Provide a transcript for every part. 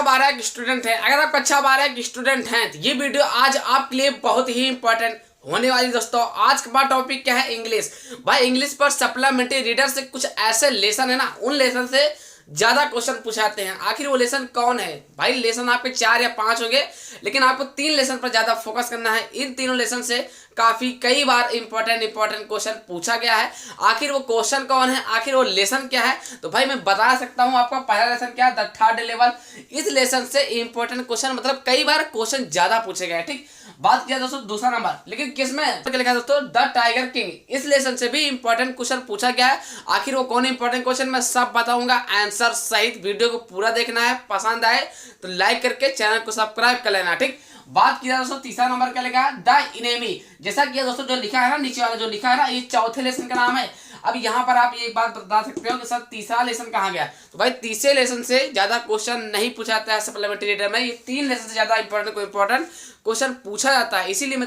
12 के स्टूडेंट हैं, अगर आप कक्षा 12 के स्टूडेंट हैं तो ये वीडियो आज आपके लिए बहुत ही इंपॉर्टेंट होने वाली। दोस्तों आज का टॉपिक क्या है? इंग्लिश। भाई इंग्लिश पर सप्लीमेंट्री रीडर से कुछ ऐसे लेसन है ना, उन लेसन से ज्यादा क्वेश्चन पूछाते हैं। आखिर वो लेसन कौन है? भाई लेसन आपके 4 या 5 होंगे, लेकिन आपको 3 लेसन पर ज्यादा फोकस करना है। इन तीनों लेसन से काफी कई बार इंपॉर्टेंट क्वेश्चन पूछा गया है। आखिर वो क्वेश्चन कौन है, आखिर वो लेसन क्या है? तो भाई मैं बता सकता हूँ आपका पहला लेसन क्या है, द थर्ड लेवल। इस लेसन से इंपॉर्टेंट क्वेश्चन मतलब कई बार क्वेश्चन ज्यादा पूछे गए। ठीक, बात किया दोस्तों दूसरा नंबर, लेकिन किसमें लिखा है दोस्तों? The tiger king. इस लेसन से भी इंपॉर्टेंट क्वेश्चन पूछा गया है। आखिर वो कौन इंपॉर्टेंट क्वेश्चन, मैं सब बताऊंगा आंसर सहित। वीडियो को पूरा देखना है, पसंद आए तो लाइक करके चैनल को सब्सक्राइब कर लेना। ठीक, बात किया दोस्तों तीसरा नंबर क्या लिखा है? The enemy. जैसा कि दोस्तों जो लिखा है ना, नीचे वाला जो लिखा है ना, ये चौथे लेसन का नाम है। अब यहाँ पर आप एक बात बता सकते हो कि सर तीसरा लेसन कहाँ गया? तो भाई तीसरे लेसन से ज्यादा क्वेश्चन नहीं पूछा जाता है सप्लीमेंट्री रीडर में। ये 3 लेसन से ज्यादा इंपॉर्टेंट क्वेश्चन पूछा जाता है। इसीलिए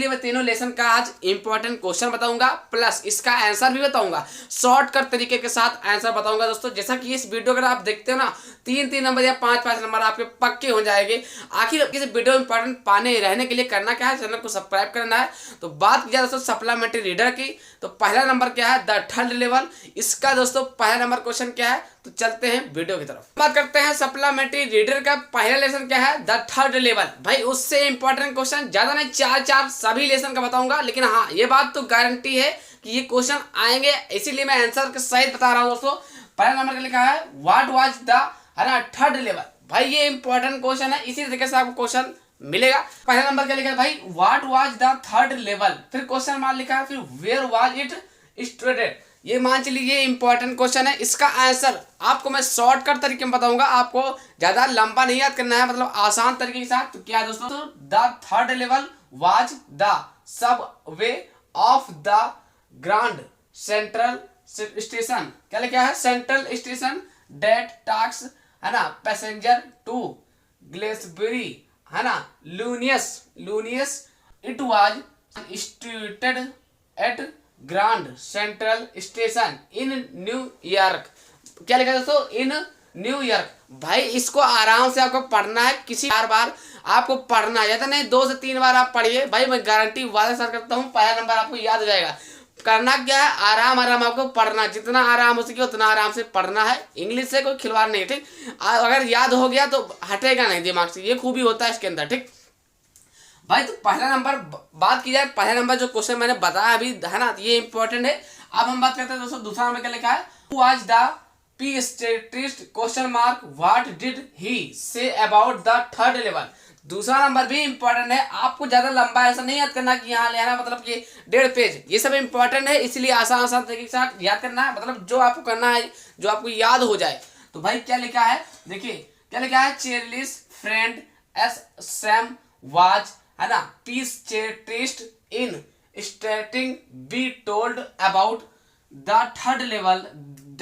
मैं तीनों लेसन का आज इंपॉर्टेंट क्वेश्चन बताऊंगा, प्लस इसका आंसर भी बताऊंगा। शॉर्टकट तरीके के साथ आंसर बताऊंगा दोस्तों। जैसा कि इस वीडियो अगर आप देखते हो ना, 3 नंबर या 5 नंबर आपके पक्के हो जाएंगे। आखिर इस वीडियो इंपॉर्टेंट पाने रहने के लिए करना क्या है? चैनल को सब्सक्राइब करना है। तो बात की जाए दोस्तों सप्लीमेंट्री रीडर की, तो पहला नंबर क्या है? The third level. इसका दोस्तों पहला नंबर क्वेश्चन क्या है? तो चलते हैं वीडियो की तरफ। बात करते हैं सप्लीमेंट्री रीडर का पहला लेसन क्या है? The third level. भाई उससे इंपॉर्टेंट क्वेश्चन ज्यादा नहीं, 4 सभी लेसन का बताऊंगा। लेकिन हाँ, ये बात तो गारंटी है कि ये क्वेश्चन आएंगे, इसीलिए मैं आंसर के सहित बता रहा हूँ दोस्तों। पहला नंबर का लिखा है what was the third level. भाई ये इंपॉर्टेंट क्वेश्चन है, इसी तरीके से आपको क्वेश्चन मिलेगा। पहला नंबर क्या लिखा है भाई? What was the third level. फिर क्वेश्चन मार्क लिखा है, फिर वेयर वाज इट स्टूडेंट। ये मान चलिए ये इंपॉर्टेंट क्वेश्चन है। इसका आंसर आपको मैं शॉर्टकट तरीके में बताऊंगा, आपको ज्यादा लंबा नहीं याद करना है, मतलब आसान तरीके के साथ। तो क्या है दोस्तों? The third level was the sub way of the grand Central station. क्या लिखा है? सेंट्रल स्टेशन डेट टैक्स है ना पैसेंजर टू ग्लेसबरी है ना लूनियस। It was instituted at Grand Central Station in New York. क्या लिखा है दोस्तों? In New York. भाई इसको आराम से आपको पढ़ना है, किसी बार आपको पढ़ना है, ज्यादा नहीं 2 से 3 बार आप पढ़िए। भाई मैं गारंटी वादा सर करता हूँ पहला नंबर आपको याद हो जाएगा। करना क्या है? आराम आपको पढ़ना, जितना आराम हो सके उतना आराम से पढ़ना है। इंग्लिश से कोई खिलवाड़ नहीं। ठीक, अगर याद हो गया तो हटेगा नहीं दिमाग से, ये खूबी होता है इसके अंदर। ठीक भाई, तो पहला नंबर बात की जाए, पहला नंबर जो क्वेश्चन मैंने बताया अभी है ना, ये इंपॉर्टेंट है। अब हम बात करते हैं दोस्तों दूसरा नंबर क्या लिखा है? Who was the psychiatrist question mark what did he say about the third level. दूसरा नंबर भी इंपॉर्टेंट है। आपको ज्यादा लंबा ऐसा नहीं याद करना कि यहाँ लेना मतलब कि 1.5 पेज। ये सब इंपॉर्टेंट है, इसलिए आसान तरीके के साथ याद करना है, मतलब जो आपको करना है, जो आपको याद हो जाए। तो भाई क्या लिखा है देखिए, क्या लिखा है? Charles friends Sam was है ना peace test in starting be told about the third level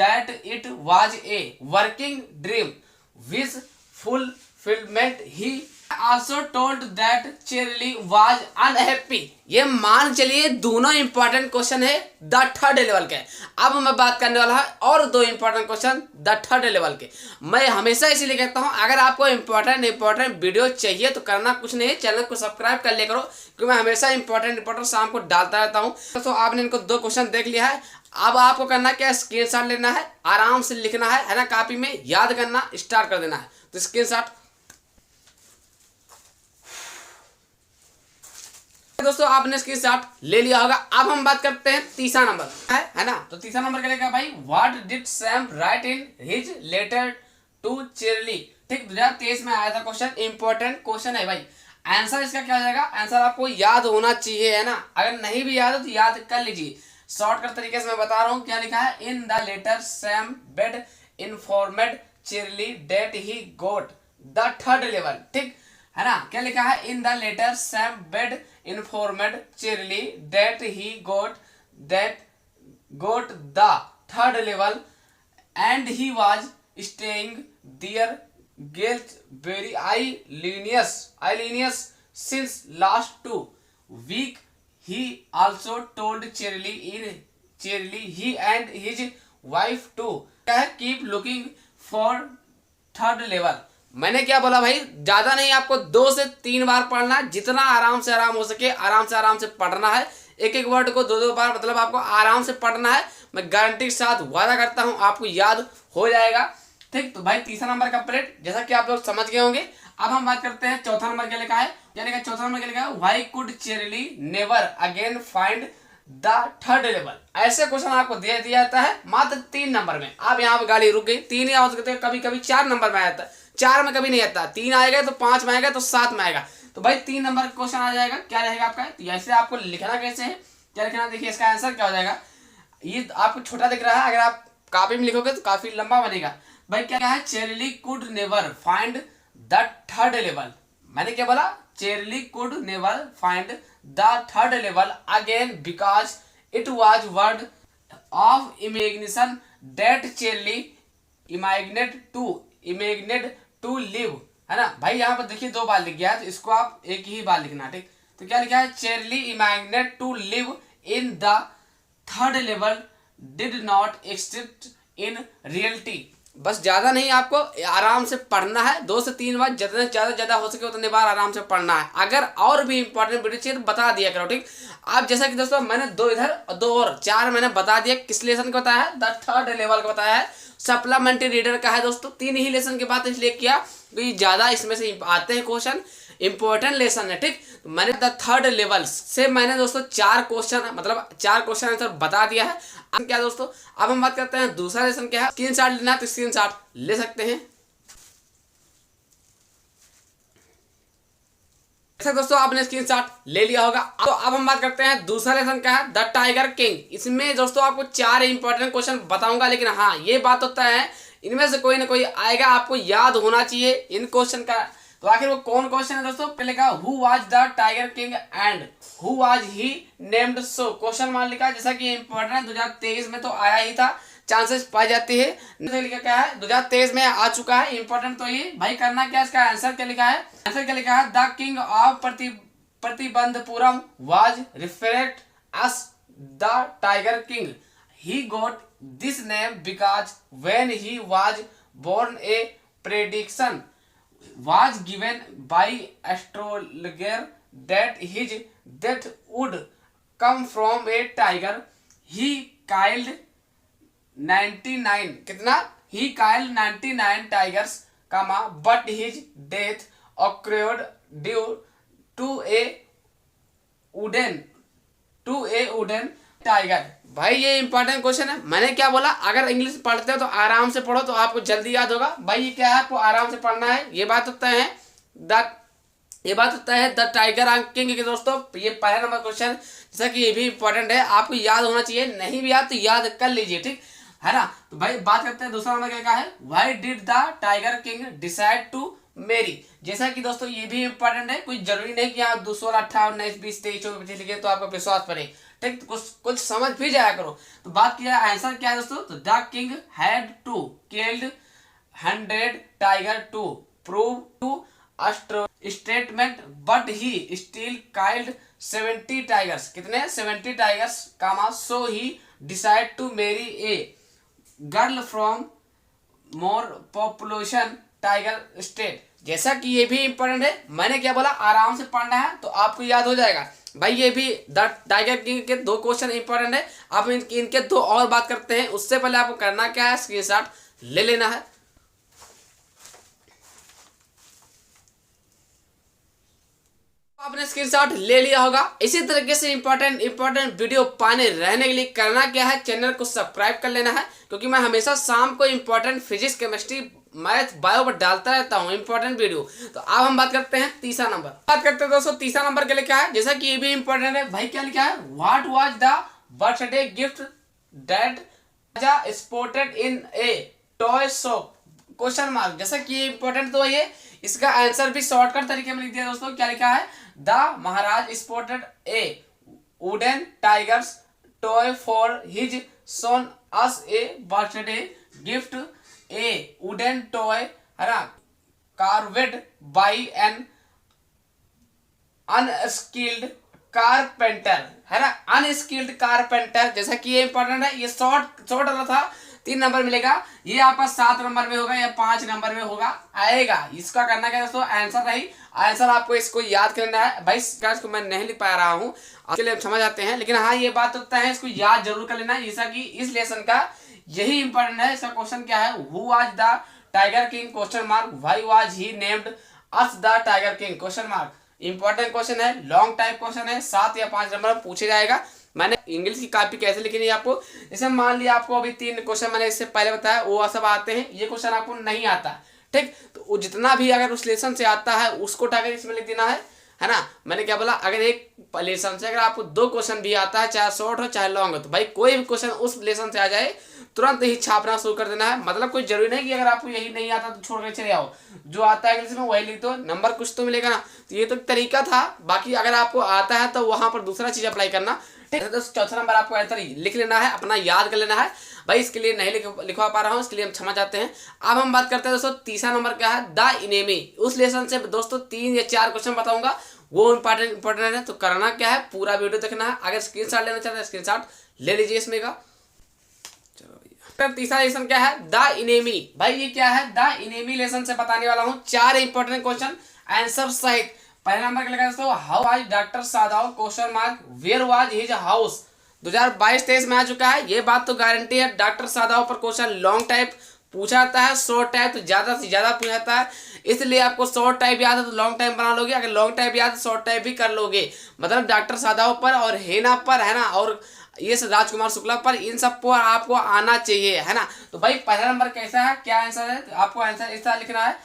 that it was a working dream which fulfilment he also told that Cheryl was unhappy। ये मान चलिए दोनों इंपॉर्टेंट क्वेश्चन है the third level के। अब मैं बात करने वाला है और 2 important question the third level के। मैं हमेशा इसीलिए कहता हूँ, अगर आपको इंपॉर्टेंट वीडियो चाहिए तो करना कुछ नहीं है, चैनल को सब्सक्राइब कर लिया करो, क्योंकि मैं हमेशा इंपॉर्टेंट शाम को डालता रहता हूँ। तो आपने इनको 2 क्वेश्चन देख लिया है। अब आपको करना क्या है? स्क्रीनशॉट लेना है, आराम से लिखना है ना, कॉपी में याद करना स्टार्ट कर देना है। तो स्क्रीनशॉट दोस्तों आपने इसके साथ ले लिया होगा। अब हम बात करते हैं तीसरा नंबर है ना। तो तीसरा नंबर क्या लिखा भाई? What did Sam write in his letter to Charley. ठीक, 2023 में आया था क्वेश्चन, इंपॉर्टेंट क्वेश्चन है भाई। आंसर इसका क्या हो जाएगा? आंसर आपको याद होना चाहिए है ना, अगर नहीं भी याद हो तो याद कर लीजिए। शॉर्टकट तरीके से मैं बता रहा हूँ। क्या लिखा है? In the letter Sam had informed Charley that he got the third level. ठीक है ना, क्या लिखा है? In the letter Sam had informed Charley that he got the third level and he was staying there get very आईलिनियस since last 2 week. He also told Charley he and his wife to keep looking for third level. मैंने क्या बोला भाई, ज्यादा नहीं, आपको 2 से 3 बार पढ़ना है, जितना आराम से आराम हो सके आराम से पढ़ना है। एक एक वर्ड को 2 2 बार मतलब आपको आराम से पढ़ना है। मैं गारंटी के साथ वादा करता हूं आपको याद हो जाएगा। ठीक, तो भाई तीसरा नंबर कंप्लीट, जैसा कि आप लोग समझ गए होंगे। अब हम बात करते हैं चौथा नंबर क्या लिखा है। क्या लिखा है चौथा नंबर क्या लिखा है, why could Charley never again find the third level. ऐसे क्वेश्चन आपको दे दिया जाता है मात्र 3 नंबर में। आप यहाँ पे गाड़ी रुक गई, 3 ही आ सकते हैं, कभी कभी 4 नंबर में आता है, 4 में कभी नहीं आता, 3 आएगा तो 5 में आएगा तो 7 में आएगा। तो भाई 3 नंबर का क्वेश्चन आ जाएगा, क्या रहेगा आपका। तो ऐसे आपको लिखना कैसे है, क्या लिखना, देखिए इसका आंसर क्या हो जाएगा। ये आपको छोटा दिख रहा है, अगर आप कॉपी में लिखोगे तो काफी लंबा बनेगा। भाई क्या है, Charley could never find the third level. मैंने क्या बोला, Charley could never find the third level again because it was world of imagination that Charley imagined to live, है ना। भाई यहाँ पर देखिए 2 बार लिख गया है, तो इसको आप एक ही बार लिखना। ठीक, तो क्या लिखा है, Charley imagined to live in the third level did not exist in reality. बस ज्यादा नहीं, आपको आराम से पढ़ना है, 2 से 3 बार, जितने ज्यादा हो सके उतने बार आराम से पढ़ना है। अगर और भी इंपॉर्टेंट वीडियो चाहिए तो बता दिया करो। ठीक, आप जैसा कि दोस्तों मैंने 2 इधर और 2 और 4 मैंने बता दिया, किस लेसन का बताया है, द थर्ड लेवल का बताया है, सप्लीमेंट्री रीडर का है दोस्तों। 3 ही लेसन के बाद इसलिए किया क्योंकि ज्यादा इसमें से आते हैं क्वेश्चन, इंपॉर्टेंट लेसन है। ठीक, तो मैंने द थर्ड लेवल से मैंने दोस्तों 4 क्वेश्चन मतलब 4 क्वेश्चन आंसर बता दिया है। अब क्या दोस्तों, अब हम बात करते हैं दूसरा लेसन क्या है। स्क्रीनशॉट लेना है तो स्क्रीनशॉट ले सकते हैं। ऐसा दोस्तों आपने स्क्रीनशॉट ले लिया होगा। तो अब हम बात करते हैं दूसरा लेसन क्या है, द टाइगर किंग। इसमें दोस्तों आपको 4 इंपॉर्टेंट क्वेश्चन बताऊंगा, लेकिन हाँ ये बात होता है इनमें से कोई ना कोई आएगा, आपको याद होना चाहिए इन क्वेश्चन का। तो आखिर वो कौन क्वेश्चन है दोस्तों, पहले कहा who was the tiger king and who was he named so, question मान लिखा, जैसा कि इंपॉर्टेंट 2023 में तो आया ही था, चांसेस पाई जाती है। लिखा क्या है, 2023 में आ चुका है, इंपॉर्टेंट तो ये भाई करना क्या, इसका आंसर क्या लिखा है, आंसर क्या लिखा है, the king of Pratibandhapuram was referred as the tiger king, he got this name because when he was born a prediction was given by astrologer that his death would come from a tiger. He killed 99 कितना, he killed 99 tigers, but his death occurred due to a wooden tiger. भाई ये important question है। मैंने क्या बोला, अगर English पढ़ते हो तो आराम से पढ़ो तो आपको जल्दी याद होगा। भाई ये क्या है, आपको आराम से पढ़ना है। ये बात होता है द टाइगर किंग के दोस्तों। ये पहला नंबर क्वेश्चन, जैसा कि ये भी इंपॉर्टेंट है, आपको याद होना चाहिए, नहीं भी याद तो याद कर लीजिए, ठीक है ना। तो भाई बात करते हैं दूसरा नंबर क्या है, why did the tiger king decide to marry. जैसा कि दोस्तों ये भी इंपॉर्टेंट है, कोई जरूरी नहीं कि आप 16 18 19 20 23 24 25 लिखे तो आपका विश्वास पड़े, ठीक, तो कुछ समझ भी जाया करो। तो बात किया आंसर क्या है दोस्तों, तो the king had to killed 100 tiger to prove to statement, but he still killed 70 tigers, कितने 70 tigers, so he decide to marry a girl from more population tiger state. जैसा कि ये भी इंपॉर्टेंट है, मैंने क्या बोला, आराम से पढ़ना है तो आपको याद हो जाएगा। भाई ये भी द टाइगर किंग के 2 क्वेश्चन इंपॉर्टेंट है। आप इनके 2 और बात करते हैं, उससे पहले आपको करना क्या है, स्क्रीनशॉट ले लेना है। आपने स्क्रीनशॉट ले लिया होगा। इसी तरीके से इंपॉर्टेंट वीडियो पाने रहने के लिए करना क्या है, चैनल को सब्सक्राइब कर लेना है, क्योंकि मैं हमेशा शाम को important physics chemistry math bio पर डालता रहता हूँ इंपॉर्टेंट वीडियो। तो अब हम बात करते हैं तीसरा नंबर। बात करते हैं दोस्तों तीसरा नंबर के लिए क्या है, जैसा कि ये भी इंपॉर्टेंट है। भाई क्या लिखा है, what was the birthday gift that supported in A toy shop, question mark. जैसा कि ये इंपॉर्टेंट तो ये, इसका आंसर भी शॉर्टकट तरीके में लिख दिया दोस्तों। क्या लिखा है, the Maharaj supported A wooden tigers toy for his son us A birthday gift, A wooden toy, है ना, कार्वेड बाई एन अनस्किल्ड कारपेंटर, है ना, अनस्किल्ड कारपेंटर। जैसा कि ये इंपॉर्टेंट है, ये शॉर्ट वाला था 3 नंबर मिलेगा। ये आपका 7 नंबर में होगा या 5 नंबर में होगा आएगा। इसका करना क्या दोस्तों, आंसर नहीं, आंसर आपको इसको याद करना है। भाई इसको मैं नहीं लिख पा रहा हूँ, उसके लिए समझ आते हैं, लेकिन हाँ ये बात होता है इसको याद जरूर कर लेना, जैसा कि इस लेसन का यही इंपॉर्टेंट है। इसका क्वेश्चन क्या है, who was the tiger king question mark, why was he named us the tiger king question mark. Important question है, लॉन्ग टाइप क्वेश्चन है, 7 या 5 नंबर पूछे जाएगा। मैंने इंग्लिश की कॉपी कैसे लिखनी है आपको, जैसे मान लिया आपको अभी 3 क्वेश्चन मैंने इससे पहले बताया वो सब आते हैं, ये क्वेश्चन आपको नहीं आता, ठीक, तो जितना भी अगर उस लेसन से आता है उसको उठाकर इसमें लिख देना है ना। मैंने क्या बोला, अगर एक लेसन से अगर आपको 2 क्वेश्चन भी आता है, चाहे शॉर्ट हो चाहे लॉन्ग हो, तो भाई कोई भी क्वेश्चन उस लेसन से आ जाए तुरंत ही छापना शुरू कर देना है। मतलब कोई जरूरी नहीं कि अगर आपको यही नहीं आता तो छोड़ के चले आओ, जो आता है इंग्लिश में वही लिख दो, नंबर कुछ तो मिलेगा ना। तो ये तो तरीका था, बाकी अगर आपको आता है तो वहां पर दूसरा चीज अप्लाई करना, ठीक है। तो चौथा नंबर आपको आंसर लिख लेना है, अपना याद कर लेना है। भाई इसके लिए नहीं लिखवा पा रहा हूँ, इसके लिए हम क्षमा चाहते हैं। अब हम बात करते हैं दोस्तों, तीसरा नंबर क्या है, द इनेमी। उस लेसन से दोस्तों 3 या 4 क्वेश्चन बताऊंगा, वो इंपॉर्टेंट है, तो करना क्या है, पूरा वीडियो देखना है। अगर स्क्रीनशॉट लेना चाहते हैं स्क्रीनशॉट ले लीजिए इसमें का। चलो भैया, तीसरा लेसन क्या है, द इनेमी। भाई ये क्या है, द इनेमी लेसन से बताने वाला हूँ 4 इंपॉर्टेंट क्वेश्चन आंसर सहित। पहले नंबर के लगा दोस्तों, how was doctor Sadao question mark, where was his house. 2022-23 में आ चुका है, ये बात तो गारंटी है। डॉक्टर सादाव पर क्वेश्चन लॉन्ग टाइप पूछा जाता है, शॉर्ट टाइप तो ज्यादा से ज्यादा पूछा जाता है, इसलिए आपको शॉर्ट टाइप याद है तो लॉन्ग टाइप बना लोगे, अगर लॉन्ग टाइप याद है तो शॉर्ट टाइप भी कर लोगे। मतलब डॉक्टर सादाव पर और हेना पर, है ना, और ये राजकुमार शुक्ला पर, इन सब पर आपको आना चाहिए, है ना। तो भाई पहला नंबर कैसा है, क्या आंसर है, तो आपको आंसर इस तरह लिखना है,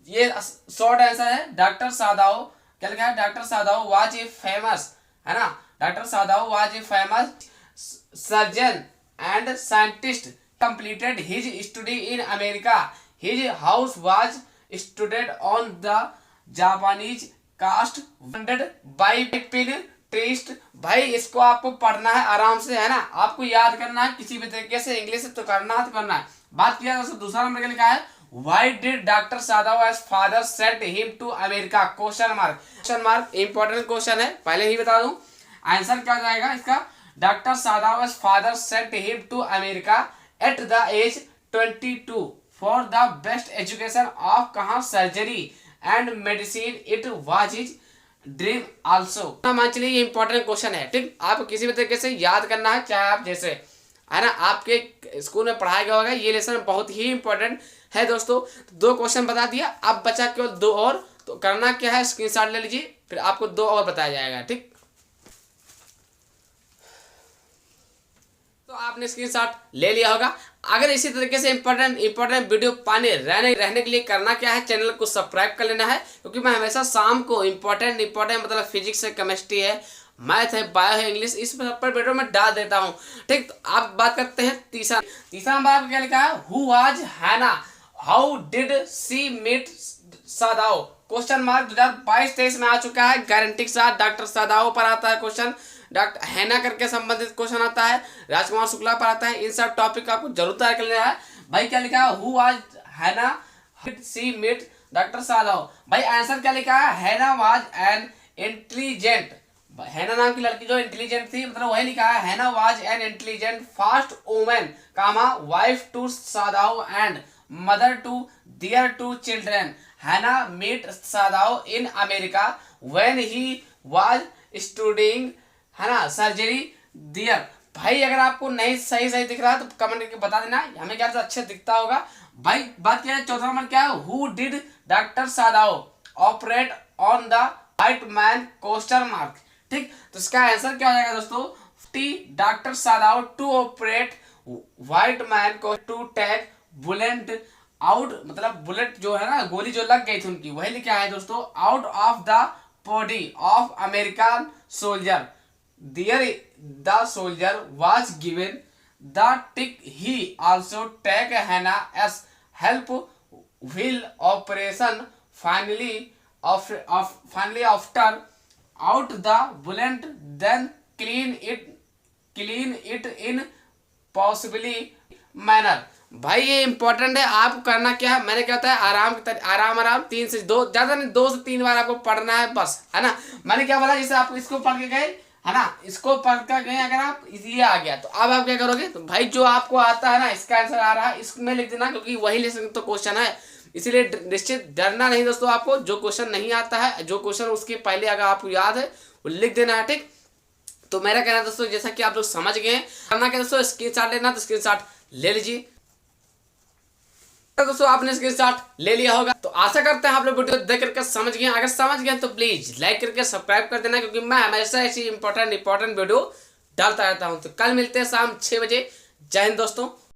ये शॉर्ट आंसर है, डॉक्टर सादाव क्या लिखा है, doctor Sadao was a famous, है ना, doctor Sadao was a famous surgeon and scientist, completed his study in America. His house was studied on the Japanese coast funded by Pinterest. भाई इसको आपको पढ़ना है आराम से, है ना, आपको याद करना है किसी भी तरीके से, इंग्लिश से तो करना है। बात किया दोस्तों, दूसरा नंबर क्या लिखा है, Why did Dr. Sadava's father sent him to America? Question mark important question है, पहले ही बता दूं आंसर क्या जाएगा इसका। Doctor Sadava's father sent him to America at the age 22 for the best education of कहाँ, surgery and medicine, it was his dream also. मान चलिए ये इंपॉर्टेंट क्वेश्चन है, ठीक, आपको किसी भी तरीके से याद करना है, चाहे आप जैसे, है ना, आपके स्कूल में पढ़ाया गया होगा। ये लेसन बहुत ही इंपॉर्टेंट है दोस्तों। 2 क्वेश्चन बता दिया, अब बचा केवल 2 और, तो करना क्या है, स्क्रीनशॉट ले लीजिए, फिर आपको 2 और बताया जाएगा, ठीक। तो आपने स्क्रीनशॉट ले लिया होगा। अगर इसी तरीके से इंपॉर्टेंट वीडियो पाने रहने के लिए करना क्या है, चैनल को सब्सक्राइब कर लेना है, क्योंकि मैं हमेशा शाम को इंपॉर्टेंट मतलब फिजिक्स है, केमिस्ट्री है, मैथ है, बायो है, इंग्लिश, इस पर वीडियो में डाल देता हूँ, ठीक। तो आप बात करते हैं तीसरा नंबर आपको क्या लिखा है, who was Hana, how did she meet Sadao question mark. 2022-23 में आ चुका है, गारंटी के साथ डॉक्टर सादाव पर आता है क्वेश्चन, डॉक्टर हैना करके संबंधित क्वेश्चन आता है, राजकुमार शुक्ला पर आता है, इन सब टॉपिक आपको जरूर तैयार कर लेना है। भाई क्या लिखा है, हु वाज हैना डिड सी मीट डॉक्टर सादाव। भाई आंसर क्या लिखा है, हैना वाज एन इंटेलिजेंट, हैना नाम की लड़की जो इंटेलिजेंट थी, मतलब वही लिखा है, Hana was an intelligent fast woman comma wife to Sadao and mother to their 2 children. Hana meet Sadao in America when he was studying, है ना, सर्जरी दियर। भाई अगर आपको नहीं सही दिख रहा है तो कमेंट करके बता देना, हमें क्या अच्छा दिखता होगा। भाई बात क्या है, चौथा नंबर क्या है, who did doctor Sadao operate on the white man question mark, ठीक। तो इसका आंसर क्या हो जाएगा दोस्तों, doctor Sadao to operate white man को टू टेक बुलेट आउट, मतलब बुलेट जो है ना, गोली जो लग गई थी उनकी, वही लिखा है दोस्तों, out of the body of American soldier. There the soldier was given the tick. He also take Hannah as help while operation. Finally after out the bullet, then clean it in possibly manner. भाई ये important है, आपको करना क्या है, मैंने क्या होता है, आराम 3 से 2, ज्यादा नहीं 2 से 3 बार आपको पढ़ना है बस, है ना। मैंने क्या बोला, जैसे आप इसको पढ़ के गए, है ना, इसको पढ़ कर गए अगर आप, ये आ गया तो अब आप क्या करोगे, तो भाई जो आपको आता है ना, इसका आंसर आ रहा है इसमें लिख देना, क्योंकि वही लेसन तो क्वेश्चन है, इसीलिए निश्चित डरना नहीं दोस्तों। आपको जो क्वेश्चन नहीं आता है, जो क्वेश्चन उसके पहले अगर आपको याद है वो लिख देना है, ठीक। तो मेरा कहना है दोस्तों, जैसा कि आप लोग समझ गए हैं, करना क्या दोस्तों, स्क्रीनशॉट लेना, तो स्क्रीनशॉट ले लीजिए। तो दोस्तों आपने स्क्रीनशॉट ले लिया होगा, तो आशा करते हैं आप लोग वीडियो देख करके समझ गए। अगर समझ गए तो प्लीज लाइक करके सब्सक्राइब कर देना, क्योंकि मैं हमेशा ऐसी इंपॉर्टेंट वीडियो डालता रहता हूं। तो कल मिलते हैं शाम 6 बजे। जय हिंद दोस्तों।